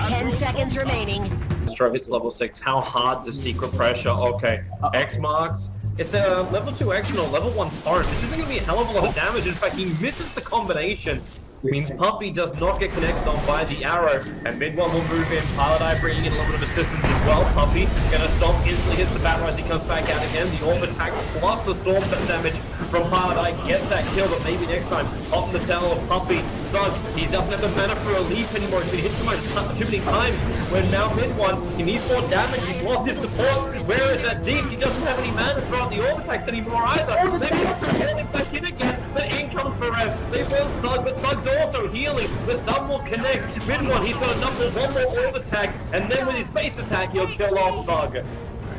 10 seconds remaining. Stroke hits level 6. How hard does secret pressure? Okay. X marks. It's a level 2 action or level 1 torrent. This isn't going to be a hell of a lot of damage. In fact, he misses the combination. Means Puppy does not get connected on by the arrow. And mid one will move in. Pilot Eye bringing in a little bit of assistance as well. Puppy gonna stomp, instantly hits the bat rise. He comes back out again. The orb attack plus the storm damage from Pilot Eye gets that kill, but maybe next time. Off the tail of Puppy. Does he doesn't have the mana for a leap anymore. He's been hit too many times. When now mid one, he needs more damage. He's lost his support. Where is that deep? He doesn't have any mana throughout the orb attacks anymore either. Maybe he'll kill him back in again. But in comes Perez. They will Thug, but Thug's also healing. The stun will connect. Mid one, he's got enough for one more orb attack, and then with his base attack, he'll kill off Thug.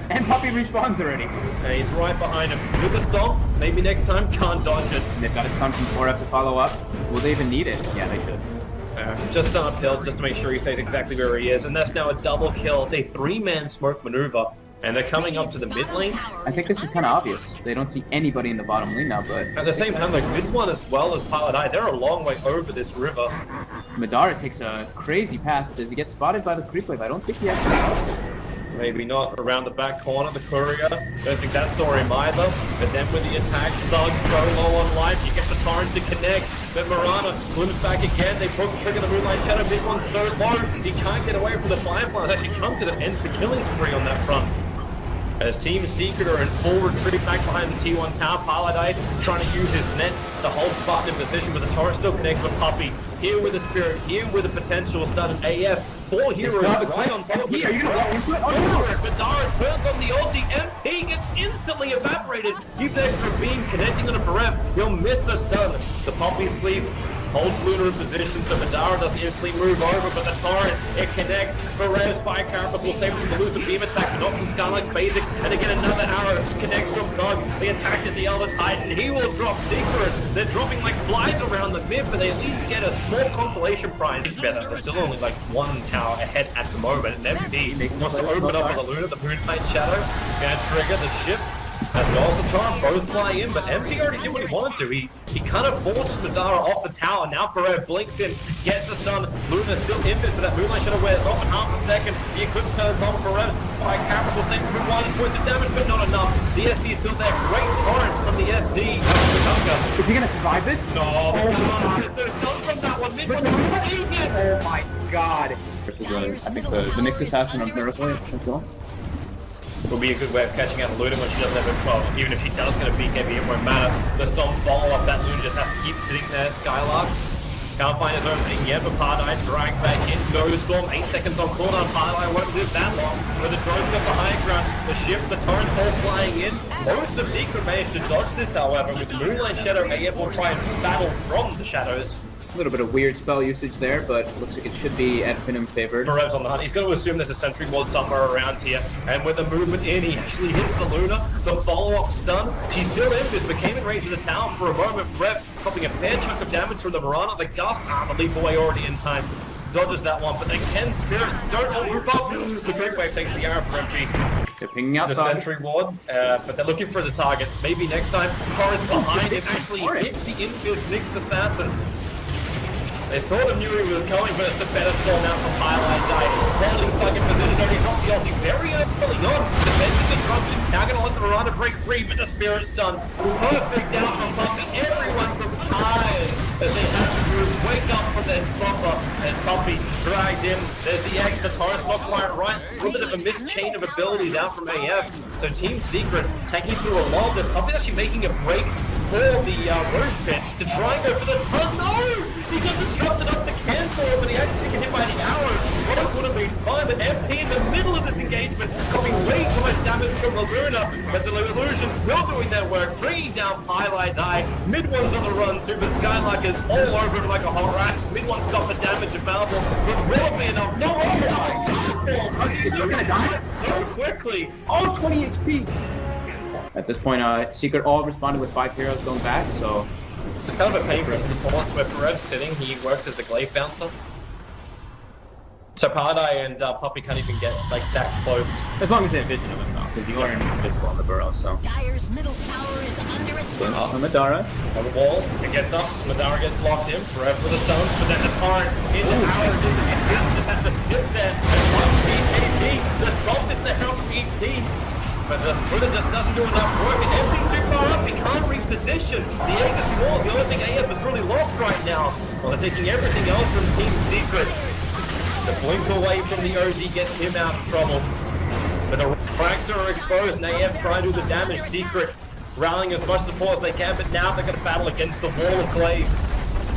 And Puppy respawns already. And he's right behind him. With the stomp, maybe next time, can't dodge it. And they've got a stun from 4F to follow up. Will they even need it? Yeah, they should. Just stun uphill, just to make sure he stays exactly where he is. And that's now a double kill. It's a 3-man smoke maneuver. And they're coming up to the mid lane. I think this is kind of obvious. They don't see anybody in the bottom lane now, but... At the same time, like mid one as well as Pilot Eye, they're a long way over this river. Madara takes a crazy path. Does he get spotted by the creep wave? I don't think he has. Maybe not around the back corner, the courier. Don't think that saw him either. But then with the attack, Thug so low on life, you get the torrent to connect. But Mirana glimpses back again. They broke the trigger, the Moonlight Shadow. Mid one's so low, he can't get away from the Fireflies. Actually comes to the end for killing spree on that front. As Team Secret are in full retreat back behind the T1 tower, Pilot Eye trying to use his net to hold Spartan in position, but the torrent still connects with Puppy. Here with the Spirit, here with the potential start of AF. 4 heroes right on top here. Are you gonna walk into it? Oh, Madara turns on the ulti. MP gets instantly evaporated. Keeps extra beam connecting on a Perem. He'll miss the stun. The Puppy sleeps. Holds Luna in position, so Madara doesn't instantly move over, but the torrent, it connects. Perez, Fire Carapace will save him from the loose beam attack, not from Skylight Basic, and again another arrow connects from Thug. The attack is the Elder Titan, he will drop Secret. They're dropping like flies around the mid, but they at least get a small consolation prize. It's better, they're still only like 1 tower ahead at the moment, and MD wants to open up with the Luna, the Moonlight Shadow, gonna trigger the shift. As well as the Torrent both fly in, but MP already did what he wanted to. He kind of forces Madara off the tower. Now Pereira blinks in, gets the stun. Luna still infinite, but that Moonlight Shadow wears off in half a second. The Eclipse turns on Pereira. By Capital save from 1 points of damage, but not enough. The SD is still there. Great Torrent from the SD. is he gonna survive this? No, there's none from that one. Oh my god. I think the Nyx Assassin on Miracle as well. Will be a good way of catching out Luna when she doesn't have a 12. Even if she does get a BKB, it won't matter. The Storm follow up, that Luna just has to keep sitting there. Skylark can't find his opening yet, but Pardai drags back in. No Storm, 8 seconds on cooldown. Pardai won't live that long. With the drones got the high ground, the shift, the torrent all flying in. Most of Secret managed to dodge this, however, with the Moonlight Shadow. AF will try and battle from the shadows. A little bit of weird spell usage there, but looks like it should be at Finem favored. Perev's on the hunt. He's going to assume there's a sentry ward somewhere around here. And with the movement in, he actually hits the Luna. The follow-up stun. She's still injured, but came in range of the tower for a moment. Perev dropping a fair chunk of damage from the Mirana. The Gust, the leap away already in time. Dodges that one, but they can Spirit. Don't all move up. The Drake Wave takes the arrow for MP. They're pinging out the sentry ward, but they're looking for the target. Maybe next time. Torres behind it actually hits the infield Nyx Assassin. They sort of knew he was going, but it's a better storm out from Highlight Day. Holding Thug in position, already dropped the ulti very early on. Defending disruption, now going to let the Mirana break free, but the Spirit stun. Perfect out from Puppy. Everyone from tired as they have to move, wake up from their slumber. And Puppy dragged in. There's the X, the Torrent's not quite right. A little bit of a missed chain of abilities out from AF. So Team Secret taking through a lot of this. Puppy's actually making a break for the Roach Pit to try and go for the stun. No! He got disrupted up to cancel, but he actually get hit by the arrow. What it would have been fine, but MP in the middle of this engagement, copying way too much damage from the Luna, but the Illusion's still doing their work, bringing down Highlight Eye. Mid one's on the run too, but Skylark is all over him like a hot rat. Mid one's got the damage available, but will it be enough? No, you're gonna die so quickly. Oh, 20 HP. At this point, Secret all responded with 5 heroes going back, so... It's kind of a pain for him supports where Perev's sitting, he worked as a glaive bouncer. So Pardai and Puppy can't even get like that close. As long as they have vision of him, though. because you are invisible on the burrow, so. Dire's middle tower is under Going off attack. on Madara. On the wall, it gets up, Madara gets locked in, forever for the stones, but then the torrent into Howard, just has to sit there and watch BKB. The stop is to help ET, but the Twitter just doesn't do enough work, and everything's too far up, he can't reposition. The egg is small, the only thing AF is really lost right now. Well, they're taking everything else from Team Secret. The blink away from the OG gets him out of trouble. But the ranks are exposed and AF trying to do the damage. Secret rallying as much support as they can, but now they're going to battle against the wall of clays.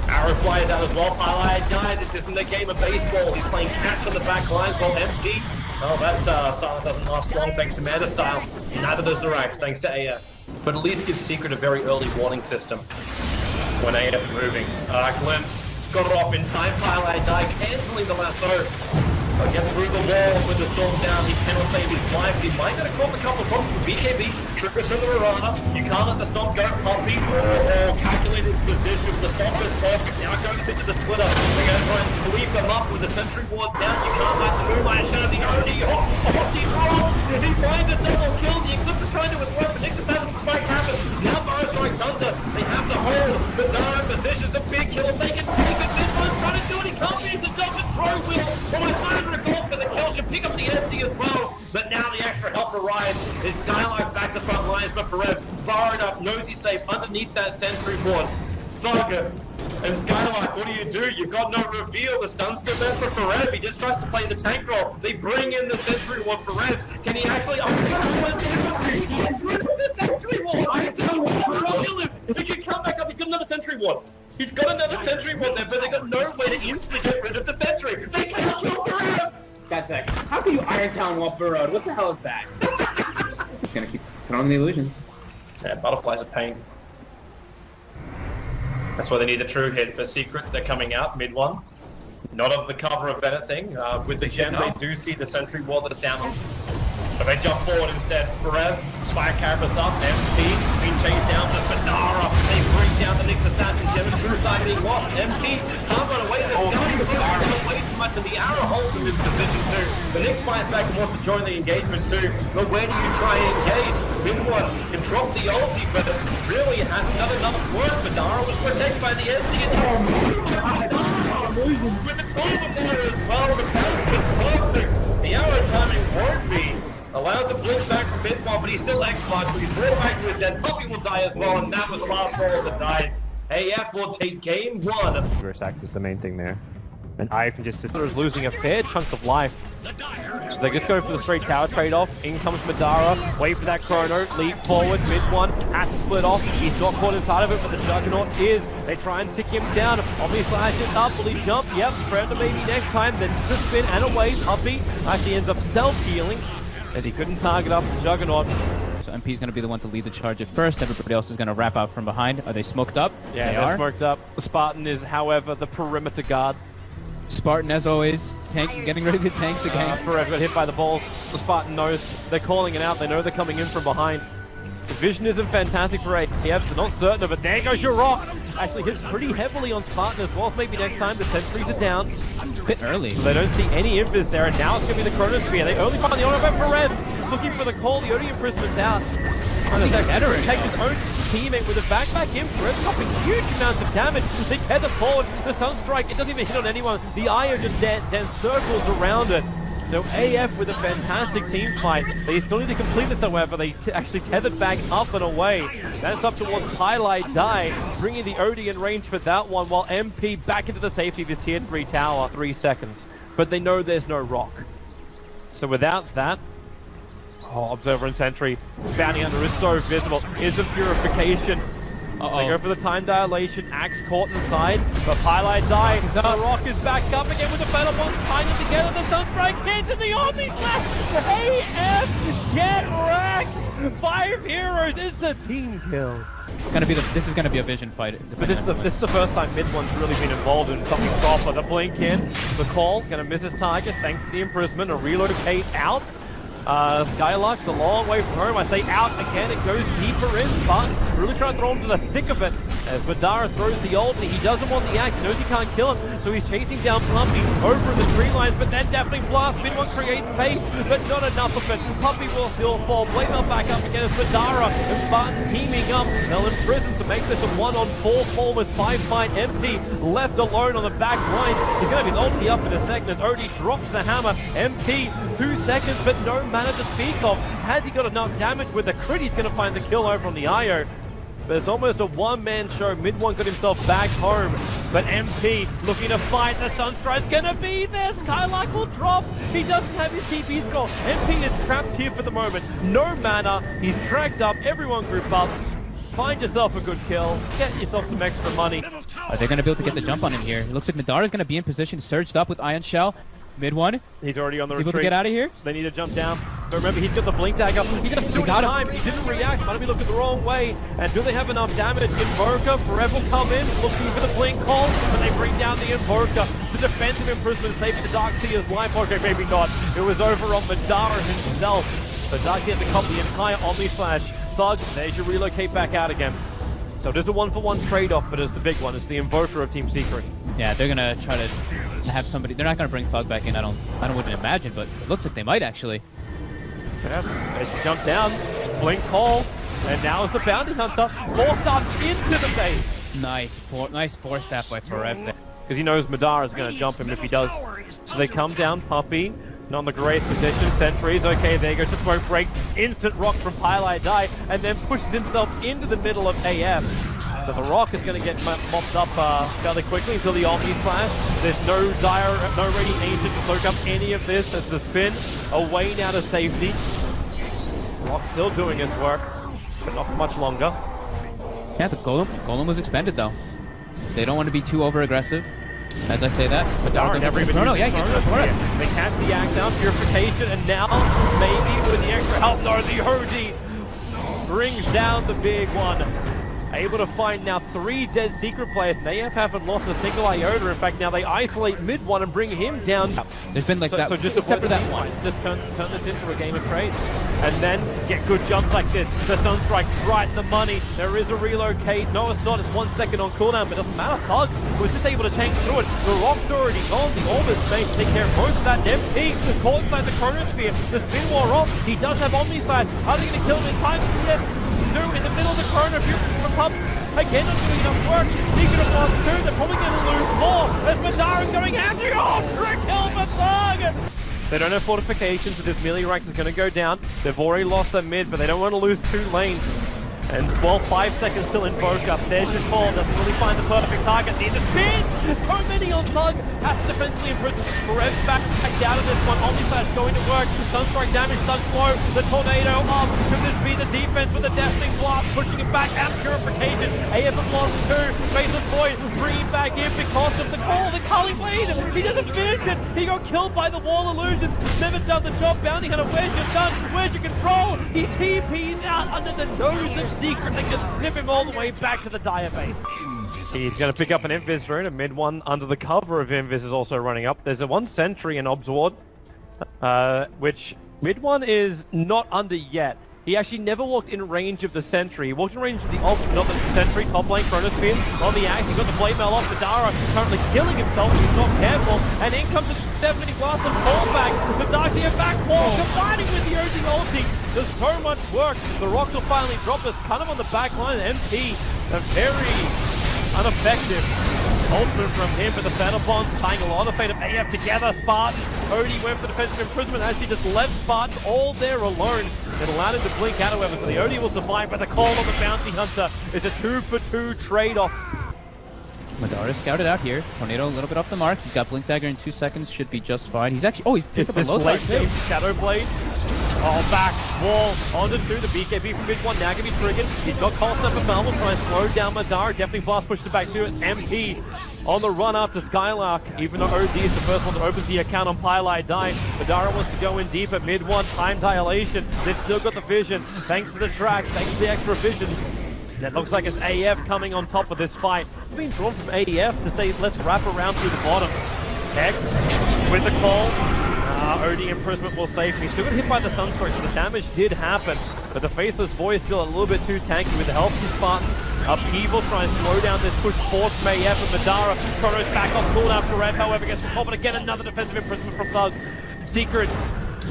Arrow flies out as well. Highlight guy, this isn't a game of baseball. He's playing catch on the back lines while MG. Oh, that silence doesn't last long thanks to Meta Style. Neither does the ranks, thanks to AF. But at least gives Secret a very early warning system when AF is moving. Glimpse got it off in time. Highlight die cancelling the lasso. Gets through the wall with the storm down. He cannot save his life. He might get a cause a couple of problems with BKB. Triggers from the Mirana. You can't let the stomp go. Poppy or calculate his position. The stomp is off. Now going into the splitter. They're going to try and sweep them up with the sentry ward down. You can't let the moonlight shadow the OD. He finds a double kill. The Eclipse is trying to his work. The Nix Assassin spike happens. Now Burrow strikes under. They have to hold. Madara positions a big kill. They can take it. This one's trying to do it. He can't beat the jump and throw wheel. But it's not a goal for the kill. Should pick up the SD as well. But now the extra help arrives. It's Skylark back to front lines, but Perez fired up, knows he's safe underneath that sentry ward. Saga and Skylark, what do? You've got no reveal. The stun's still there for Perez. He just tries to play the tank role. They bring in the sentry ward. Perez, can he actually? The sentry ward. I don't know. He can come back up. He's got another sentry ward. He's got another sentry ward there, but they got no way to instantly get rid of the sentry. They can't kill Perez. That's like, how can you Iron Town while burrowed? What the hell is that? He's gonna keep throwing the illusions. Yeah, butterflies are pain. That's why they need a true hit. For Secret, they're coming out mid one. Not of the cover of anything. With the gem, they do see the sentry wall that's down. But they jump forward instead. Perez, Spire Carapace up, MP, being chased down to Madara. They bring down the Nix Assassin gem and true side being lost. MP can't run away. They're going way too much, and the arrow holds in this position too. The Nix fights back and wants to join the engagement too. But where do you try and engage? Big one can drop the ulti, but it really hasn't done enough work. Madara was protected by the SD. With the Clover there as well, the bounce was perfect. The arrow timing won't be allowed to blink back from mid one, but he's still X-Mark, so he's brought back to his dead. Puppy will die as well, and that was the last roll of the dice. AF will take game one. Reverse axe is the main thing there. And Io can just Sister is losing a fair chunk of life. So they just go for the straight tower trade-off. In comes Madara, wait for that chrono, leap forward, mid one, has to split off. He's not caught inside of it, but the Juggernaut is. They try and tick him down. Obviously slash it up, will he jump? Yep, Predator maybe next time, then the spin and away. Puppy actually ends up self-healing as he couldn't target up the Juggernaut. So MP's going to be the one to lead the charge at first. Everybody else is going to wrap out from behind. Are they smoked up? Yeah, they're smoked up. Spartan is, however, the perimeter guard. Spartan, as always, getting ready to tank the game. Perez got hit by the balls. The Spartan knows they're calling it out. They know they're coming in from behind. The vision isn't fantastic for AF. They're not certain of it. There goes your rock. Actually hits pretty heavily on Spartan as well. Maybe next time the sentries are down. Bit early. So they don't see any invis there, and now it's going to be the Chronosphere. They only find the honor of Perez. Looking for the call. The only imprisonment's out. Take his own teammate with a backpack in. Perez dropping huge amounts of damage. They tether forward. The Sunstrike, it doesn't even hit on anyone. The Io just then circles around it. So AF with a fantastic team fight. They still need to complete this, however. They actually tethered back up and away. That's up towards Highlight Die, bringing the OD in range for that one, while MP back into the safety of his tier 3 tower. 3 seconds. But they know there's no rock. So without that, Observer and Sentry, Bounty Hunter is so visible. Is a purification. They go for the time dilation, Axe caught inside, but Highlight Die. The Rock is back up again with the Battle Bombs tying it together. The Sunstrike hits and the Omni Slash! AF get wrecked! 5 heroes, it's a team kill. It's gonna be this is gonna be a vision fight. But this is the first time mid one's really been involved in something proper. The blink in, the call, gonna miss his target thanks to the imprisonment, a relocate out. Skylark's a long way from home. I say out again, it goes deeper in, but really trying to throw him to the thick of it. As Madara throws the ulti, he doesn't want the axe, knows he can't kill him, so he's chasing down Puppey over in the tree lines, but then definitely blast. Finem creates pace, but not enough of it. Puppey will still fall. Blade Mail back up again as Madara and Spartan teaming up. They'll imprison to make this a 1-on-4 fall with 5-fight MP left alone on the back line. He's going to be ulti up in a second as Odie drops the hammer. MP, 2 seconds, but no mana to speak of. Has he got enough damage with the crit? He's going to find the kill over on the IO. But it's almost a one-man show. Mid-1 got himself back home. But MP looking to fight. The Sunstride's gonna be there. Skylark will drop. He doesn't have his TP score. MP is trapped here for the moment. No mana. He's dragged up. Everyone group up. Find yourself a good kill. Get yourself some extra money. They're going to be able to get the jump on him here. It looks like Madara's going to be in position, surged up with Ion Shell. Mid-1. He's already on the Able retreat. to get out of here? They need to jump down. But remember, he's got the blink dagger. He's going to steal time. He didn't react. Might be looking the wrong way. And do they have enough damage? Invoker, Forever will come in, looking for the blink call, but they bring down the Invoker. The defensive imprisonment saving the Dark Seer's life. Okay, maybe not. It was over on Madara himself. So Dark Seer to cop the entire Omni Slash. Thug, there's your relocate back out again. So it is a 1-for-1 trade-off, but it's the big one. It's the Invoker of Team Secret. Yeah, they're gonna try to have somebody. They're not gonna bring Thug back in. I wouldn't imagine, but it looks like they might actually. Yeah, they jump down, blink call, and now is the bounty hunter forced up into the base. Nice force staff by Forev there. Because he knows Madara is going to jump him if he does. So they come down, Puppey, not in the greatest position. Sentries, okay, there goes the smoke break. Instant rock from Pylai Die, and then pushes himself into the middle of AF. So the rock is going to get mopped up fairly quickly until the Omni Slash. There's no ready agent to soak up any of this as the spin away now to safety. Rock still doing his work, but not for much longer. Yeah, the Golem was expended though. They don't want to be too over-aggressive. As I say that, but they catch the axe down, purification, and now maybe with the extra help, no, the OD brings down the big one. Able to find now 3 dead secret players, and AF haven't lost a single iota. In fact, now they isolate mid-1 and bring him down. There's been like that, so just except for that one. Just turn this into a game of trades. And then get good jumps like this. The Sunstrike right in the money. There is a relocate. No, it's not. It's 1 second on cooldown, but it doesn't matter. Thug was just able to change through it. The rock's already gone. The orbit space take care of most of that. MP caught inside the chronosphere. The spin wore off. He does have Omni Slash. Are they going to kill him in time? Yes. In the middle of the corner, from Pub, again not doing enough work. Secret of Lost 2, they're probably going to lose more. As Madara's going after, trick kill for Thug! They don't have fortifications, so this melee rank is going to go down. They've already lost their mid, but they don't want to lose 2 lanes. And well, 5 seconds till Invoke up. There's his fall, doesn't really find the perfect target. Need to spin! So many on Thug. Has to defensively imprison. Perez back out of this one. Omni Slash going to work. Sunstrike damage, Thug slow. The tornado up. Could this be the defense with a deafening blast? Pushing it back and purification. AF have lost 2. Faceless Void bringing back in because of the call. The Culling Blade. He doesn't finish it. He got killed by the wall illusions. Never done the job. Bounty Hunter, where's your gun? Where's your control? He TP'd out under the nose of Secret. They can snip him all the way back to the Dire base. He's going to pick up an Invis rune, and mid-1 under the cover of Invis is also running up. There's a 1 sentry in Ob's Ward, which mid-1 is not under yet. He actually never walked in range of the sentry. He walked in range of the Ob, not the sentry. Top lane, Chronosphere on the axe. He got the blade mail off. Madara currently killing himself. He's not careful. And in comes the 70 blast and fallback. The Dark Seer back wall, combining with the urging ulti. There's so much work. The rocks will finally drop this kind of on the back line. MP, a very ineffective ultimate from him, but the Battle Bonds tying a lot of fate of AF together. Spartan, Odie went for defensive imprisonment as he just left Spartan all there alone. It allowed him to blink out, however, so the Odie will survive, but the call on the Bounty Hunter is a 2-for-2 trade-off. Madara scouted out here. Tornado a little bit off the mark. He's got Blink Dagger in 2 seconds. Should be just fine. He's actually... he's picked up a low late start game Shadow Blade. Oh, back, wall, onto 2, the BKB from mid-1 now gonna be triggered. He's got Cold Snap and Malmo trying to slow down Madara. Definitely blast pushed it back to it. MP on the run after Skylark. Even though OD is the first one that opens the account on Pylai Die. Madara wants to go in deep at mid-1, time dilation. They've still got the vision, thanks to the tracks, thanks to the extra vision. That looks like it's AF coming on top of this fight. It's been drawn from AF to say, let's wrap around through the bottom. Hex with the call. OD imprisonment will save me. Still got hit by the Sunstrike, so the damage did happen. But the Faceless Boy is still a little bit too tanky with the help from Spartan. Upheaval trying to slow down this push force from AF and Madara. Chronos back off cooldown for Red, however, gets the top, but again, another defensive imprisonment from Thug. Secret,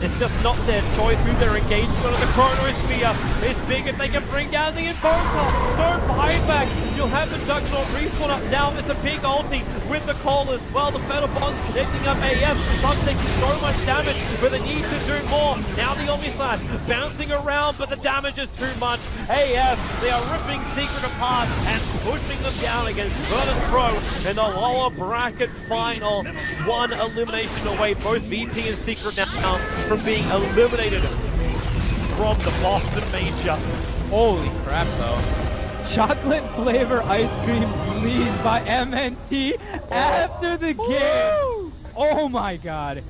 it's just not their choice who they're engaged with. The Chronosphere is big if they can bring down the Invoker. Don't fight back. You'll have the Juggernaut respawn up now. It's a big ulti with the call as well. The Fatal Bond's connecting up AF. Thug taking so much damage, but they need to do more. Now the Omnislash bouncing around, but the damage is too much. AF, they are ripping Secret apart and pushing them down against Virtus Pro in the lower bracket final. One elimination away, both VP and Secret now from being eliminated from the Boston Major. Holy crap, though. Chocolate flavor ice cream, please, by MNT after the game. Oh my god.